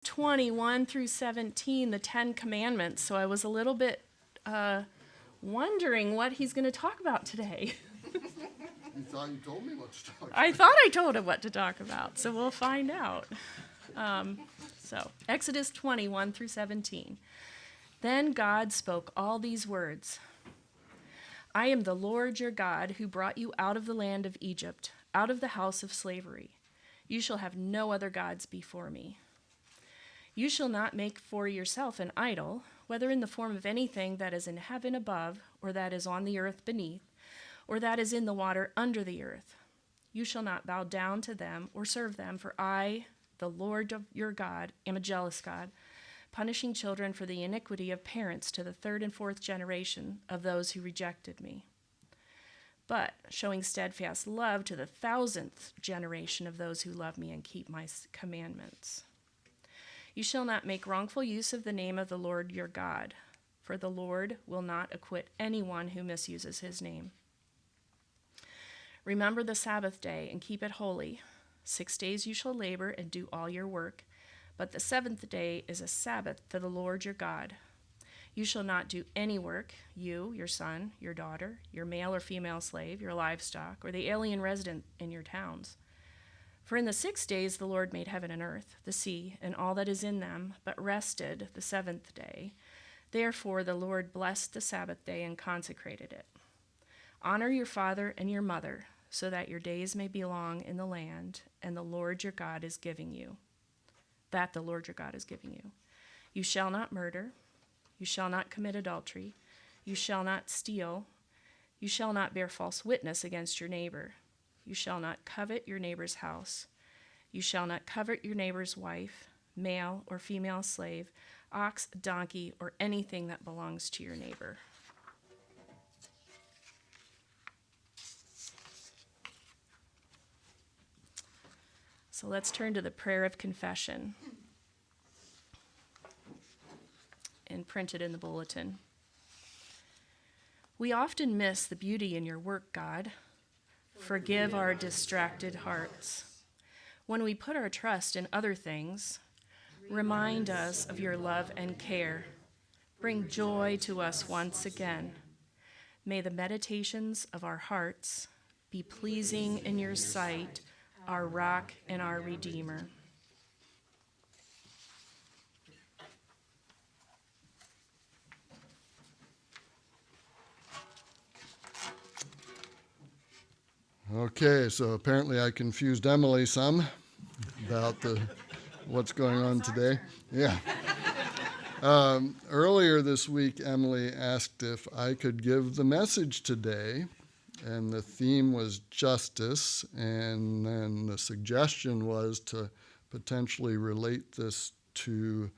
20, 1 through 17, the 10 Commandments. So I was a little bit wondering what he's going to talk about today. You thought you told me what to talk about. I thought I told him what to talk about, so we'll find out. So Exodus 20, 1 through 17. Then God spoke all these words. I am the Lord your God who brought you out of the land of Egypt, out of the house of slavery. You shall have no other gods before me. You shall not make for yourself an idol, whether in the form of anything that is in heaven above, or that is on the earth beneath, or that is in the water under the earth. You shall not bow down to them or serve them, for I, the Lord your God, am a jealous God, punishing children for the iniquity of parents to the third and fourth generation of those who rejected me, but showing steadfast love to the 1,000th generation of those who love me and keep my commandments. You shall not make wrongful use of the name of the Lord your God, for the Lord will not acquit anyone who misuses his name. Remember the Sabbath day and keep it holy. 6 days you shall labor and do all your work, but the seventh day is a Sabbath to the Lord your God. You shall not do any work, you, your son, your daughter, your male or female slave, your livestock, or the alien resident in your towns. For in the 6 days the Lord made heaven and earth, the sea, and all that is in them, but rested the seventh day. Therefore the Lord blessed the Sabbath day and consecrated it. Honor your father and your mother, so that your days may be long in the land, and the Lord your God is giving you. That the Lord your God is giving you. You shall not murder. You shall not commit adultery. You shall not steal. You shall not bear false witness against your neighbor. You shall not covet your neighbor's house. You shall not covet your neighbor's wife, male or female slave, ox, donkey, or anything that belongs to your neighbor. So let's turn to the prayer of confession, and printed in the bulletin. We often miss the beauty in your work, God. Forgive our distracted hearts. When we put our trust in other things, remind us of your love and care. Bring joy to us once again. May the meditations of our hearts be pleasing in your sight, our rock and our redeemer. Okay, so apparently I confused Emily some about what's going on today. Yeah. Earlier this week, Emily asked if I could give the message today, and the theme was justice, and then the suggestion was to potentially relate this to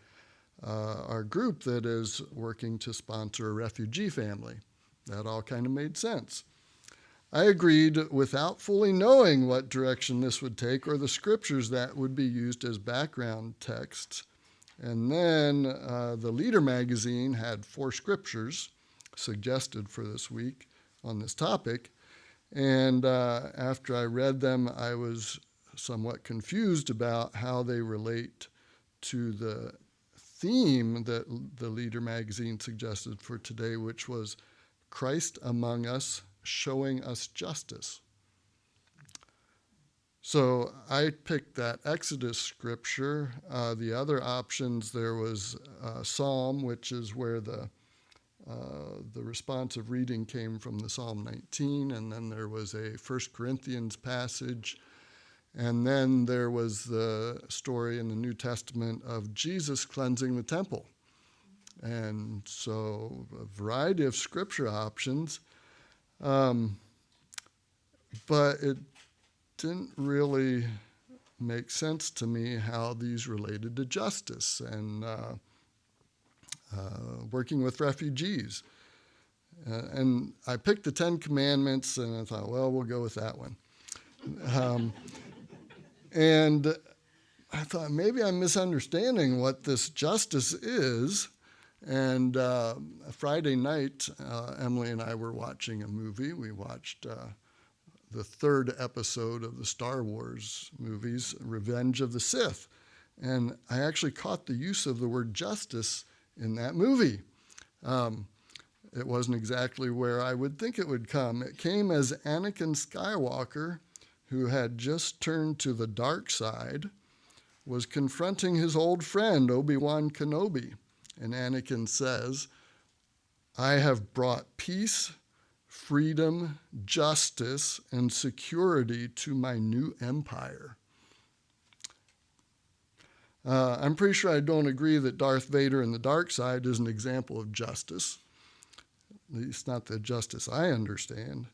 our group that is working to sponsor a refugee family. That all kind of made sense. I agreed without fully knowing what direction this would take or the scriptures that would be used as background texts. And then the Leader magazine had 4 scriptures suggested for this week on this topic. And after I read them, I was somewhat confused about how they relate to the theme that the Leader magazine suggested for today, which was Christ among us, showing us justice. So I picked that Exodus scripture. The other options, there was Psalm, which is where the responsive reading came from, the Psalm 19, and then there was a 1 Corinthians passage, and then there was the story in the New Testament of Jesus cleansing the temple. And so a variety of scripture options. But it didn't really make sense to me how these related to justice and working with refugees. And I picked the 10 Commandments, and I thought, well, we'll go with that one. And I thought, maybe I'm misunderstanding what this justice is. And Friday night, Emily and I were watching a movie. We watched the 3rd episode of the Star Wars movies, Revenge of the Sith. And I actually caught the use of the word justice in that movie. It wasn't exactly where I would think it would come. It came as Anakin Skywalker, who had just turned to the dark side, was confronting his old friend, Obi-Wan Kenobi. And Anakin says, I have brought peace, freedom, justice, and security to my new empire. I'm pretty sure I don't agree that Darth Vader in the dark side is an example of justice. At least not the justice I understand.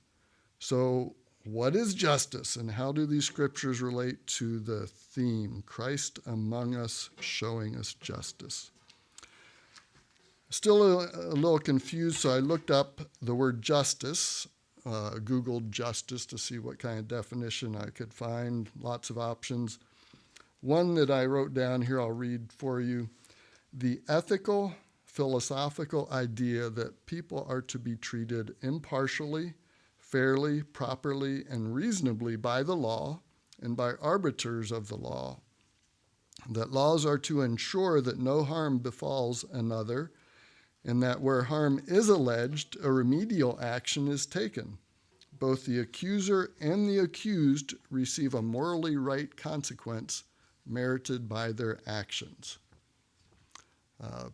So what is justice, and how do these scriptures relate to the theme, Christ among us, showing us justice? Still a little confused, so I looked up the word justice, Googled justice to see what kind of definition I could find, lots of options. One that I wrote down here, I'll read for you. The ethical, philosophical idea that people are to be treated impartially, fairly, properly, and reasonably by the law and by arbiters of the law. That laws are to ensure that no harm befalls another, and that where harm is alleged, a remedial action is taken. Both the accuser and the accused receive a morally right consequence merited by their actions.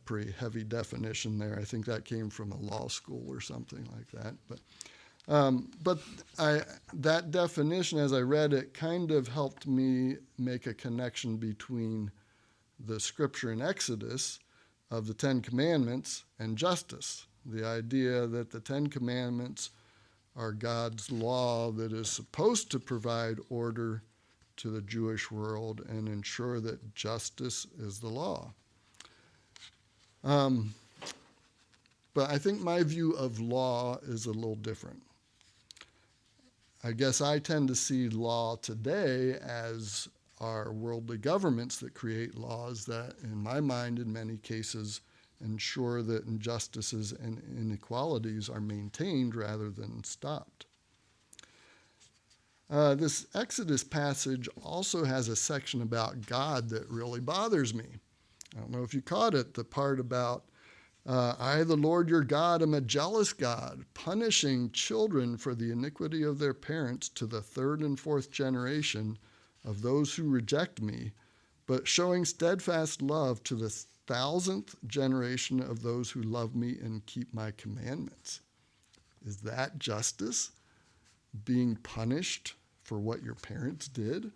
Pretty heavy definition there. I think that came from a law school or something like that. But that definition, as I read it, kind of helped me make a connection between the scripture in Exodus of the Ten Commandments and justice. The idea that the Ten Commandments are God's law that is supposed to provide order to the Jewish world and ensure that justice is the law. But I think my view of law is a little different. I guess I tend to see law today as our worldly governments that create laws that, in my mind, in many cases, ensure that injustices and inequalities are maintained rather than stopped. This Exodus passage also has a section about God that really bothers me. I don't know if you caught it, the part about, I, the Lord your God, am a jealous God, punishing children for the iniquity of their parents to the third and fourth generation of those who reject me, but showing steadfast love to the 1,000th generation of those who love me and keep my commandments. Is that justice? Being punished for what your parents did?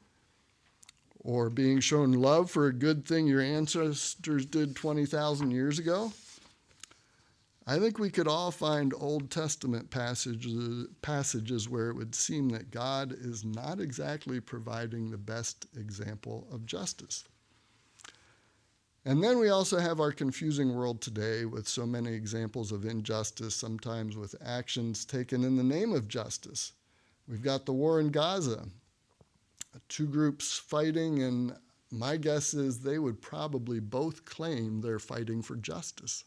Or being shown love for a good thing your ancestors did 20,000 years ago? I think we could all find Old Testament passages where it would seem that God is not exactly providing the best example of justice. And then we also have our confusing world today with so many examples of injustice, sometimes with actions taken in the name of justice. We've got the war in Gaza, two groups fighting, and my guess is they would probably both claim they're fighting for justice.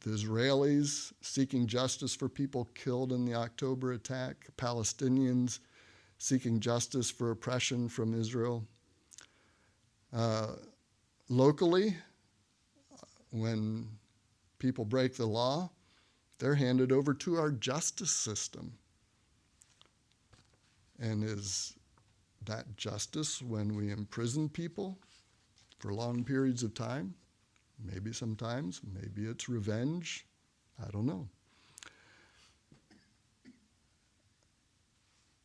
The Israelis seeking justice for people killed in the October attack, Palestinians seeking justice for oppression from Israel. Locally, when people break the law, they're handed over to our justice system. And is that justice when we imprison people for long periods of time? Maybe sometimes, maybe it's revenge. I don't know.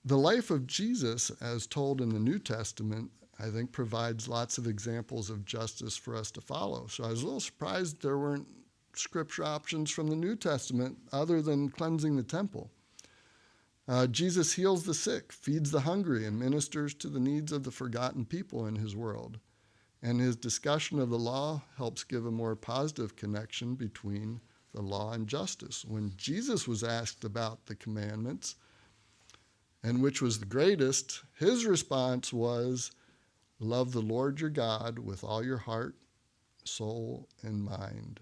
The life of Jesus, as told in the New Testament, I think provides lots of examples of justice for us to follow. So I was a little surprised there weren't scripture options from the New Testament other than cleansing the temple. Jesus heals the sick, feeds the hungry, and ministers to the needs of the forgotten people in his world. And his discussion of the law helps give a more positive connection between the law and justice. When Jesus was asked about the commandments and which was the greatest, his response was, love the Lord your God with all your heart, soul, and mind,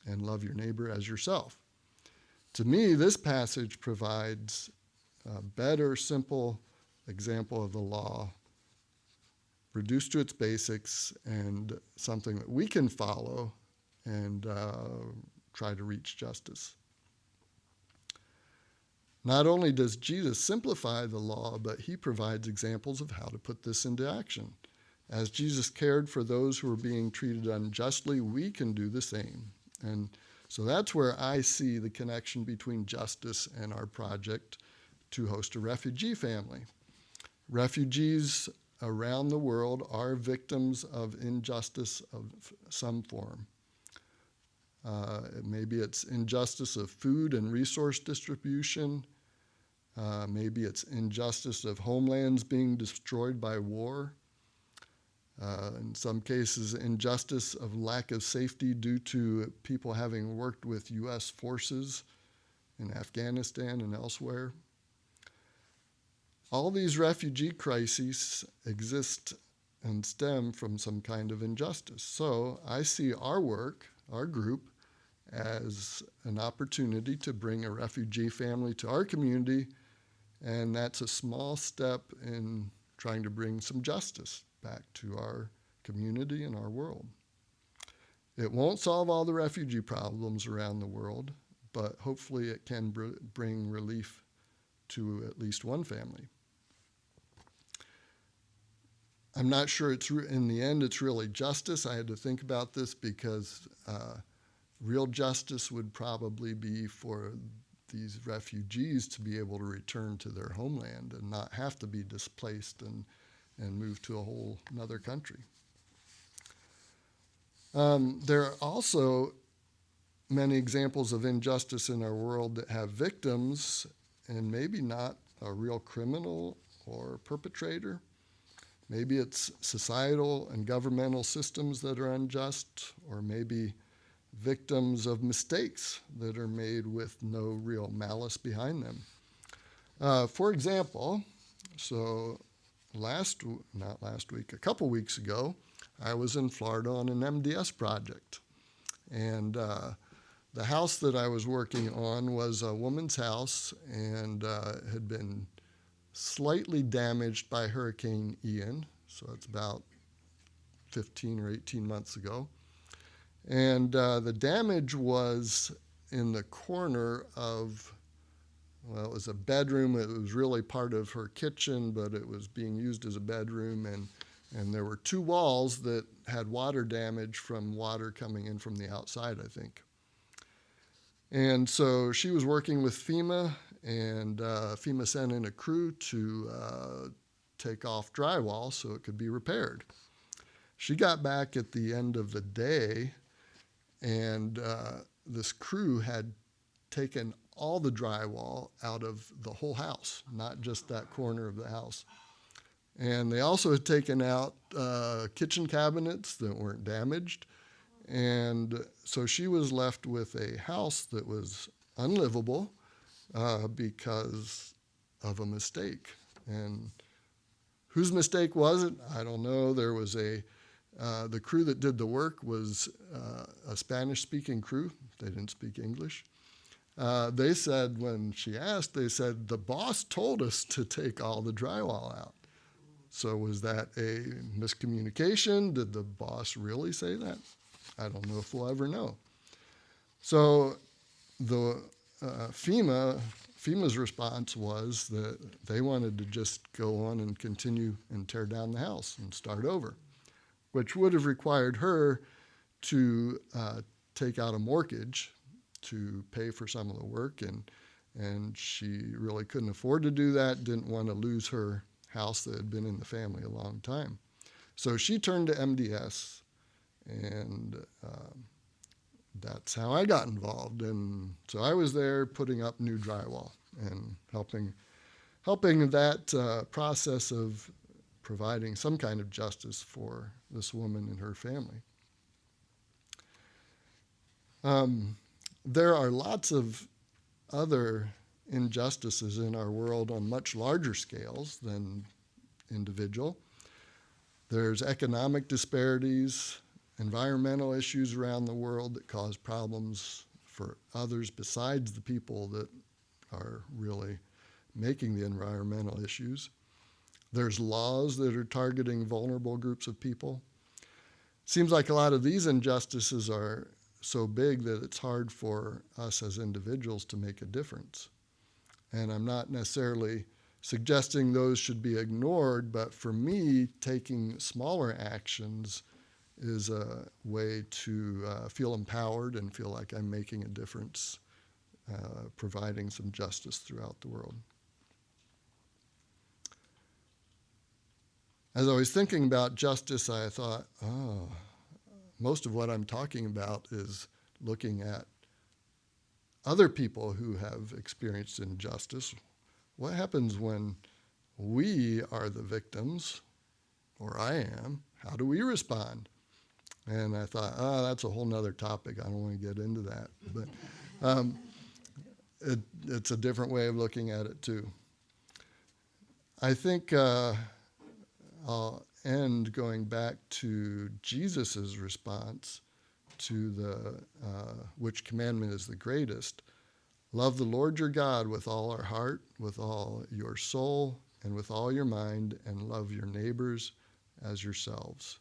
and love your neighbor as yourself. To me, this passage provides a better, simple example of the law reduced to its basics and something that we can follow and try to reach justice. Not only does Jesus simplify the law, but he provides examples of how to put this into action. As Jesus cared for those who were being treated unjustly, we can do the same. And so that's where I see the connection between justice and our project to host a refugee family. Refugees around the world are victims of injustice of some form. Maybe it's injustice of food and resource distribution. Maybe it's injustice of homelands being destroyed by war. In some cases, injustice of lack of safety due to people having worked with U.S. forces in Afghanistan and elsewhere. All these refugee crises exist and stem from some kind of injustice. So I see our work, our group, as an opportunity to bring a refugee family to our community, and that's a small step in trying to bring some justice back to our community and our world. It won't solve all the refugee problems around the world, but hopefully it can bring relief to at least one family. I'm not sure in the end it's really justice. I had to think about this because real justice would probably be for these refugees to be able to return to their homeland and not have to be displaced and move to a whole another country. There are also many examples of injustice in our world that have victims and maybe not a real criminal or perpetrator. Maybe it's societal and governmental systems that are unjust, or maybe victims of mistakes that are made with no real malice behind them. For example, so a couple weeks ago, I was in Florida on an MDS project. And the house that I was working on was a woman's house and had been slightly damaged by Hurricane Ian. So it's about 15 or 18 months ago. And the damage was in the corner of, well, it was a bedroom. It was really part of her kitchen, but it was being used as a bedroom. And there were two walls that had water damage from water coming in from the outside, I think. And so she was working with FEMA, and FEMA sent in a crew to take off drywall so it could be repaired. She got back at the end of the day, and this crew had taken all the drywall out of the whole house, not just that corner of the house. And they also had taken out kitchen cabinets that weren't damaged. And so she was left with a house that was unlivable because of a mistake. And whose mistake was it? I don't know. There was the crew that did the work was a Spanish-speaking crew. They didn't speak English. They said, when she asked, they said, the boss told us to take all the drywall out. So was that a miscommunication? Did the boss really say that? I don't know if we'll ever know. So the FEMA's response was that they wanted to just go on and continue and tear down the house and start over, which would have required her to take out a mortgage to pay for some of the work, and she really couldn't afford to do that, didn't want to lose her house that had been in the family a long time. So she turned to MDS, and that's how I got involved. And so I was there putting up new drywall and helping that process of providing some kind of justice for this woman and her family. There are lots of other injustices in our world on much larger scales than individual. There's economic disparities, environmental issues around the world that cause problems for others besides the people that are really making the environmental issues. There's laws that are targeting vulnerable groups of people. Seems like a lot of these injustices are so big that it's hard for us as individuals to make a difference. And I'm not necessarily suggesting those should be ignored, but for me, taking smaller actions is a way to feel empowered and feel like I'm making a difference, providing some justice throughout the world. As I was thinking about justice, I thought, most of what I'm talking about is looking at other people who have experienced injustice. What happens when we are the victims, or I am? How do we respond? And I thought, that's a whole nother topic. I don't want to get into that. But it's a different way of looking at it, too. I think I'll end going back to Jesus' response to the which commandment is the greatest. Love the Lord your God with all our heart, with all your soul, and with all your mind, and love your neighbors as yourselves.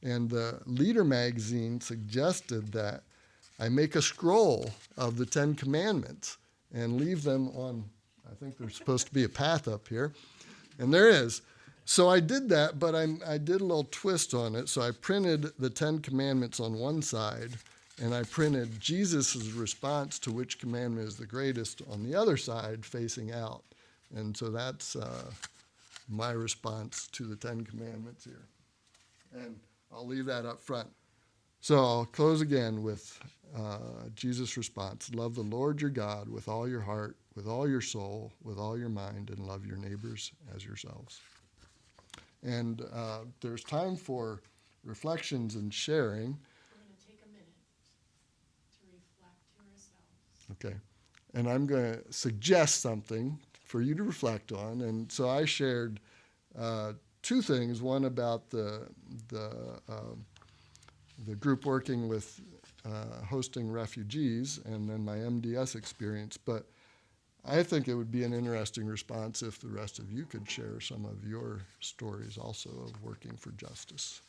And the Leader magazine suggested that I make a scroll of the 10 Commandments and leave them on, I think there's supposed to be a path up here, and there is. So I did that, but I did a little twist on it. So I printed the 10 Commandments on one side, and I printed Jesus' response to which commandment is the greatest on the other side, facing out. And so that's my response to the 10 Commandments here. And I'll leave that up front. So I'll close again with Jesus' response. Love the Lord your God with all your heart, with all your soul, with all your mind, and love your neighbors as yourselves. And there's time for reflections and sharing. We're going to take a minute to reflect to ourselves. Okay. And I'm going to suggest something for you to reflect on. And so I shared two things. One about the group working with hosting refugees, and then my MDS experience. But I think it would be an interesting response if the rest of you could share some of your stories also of working for justice.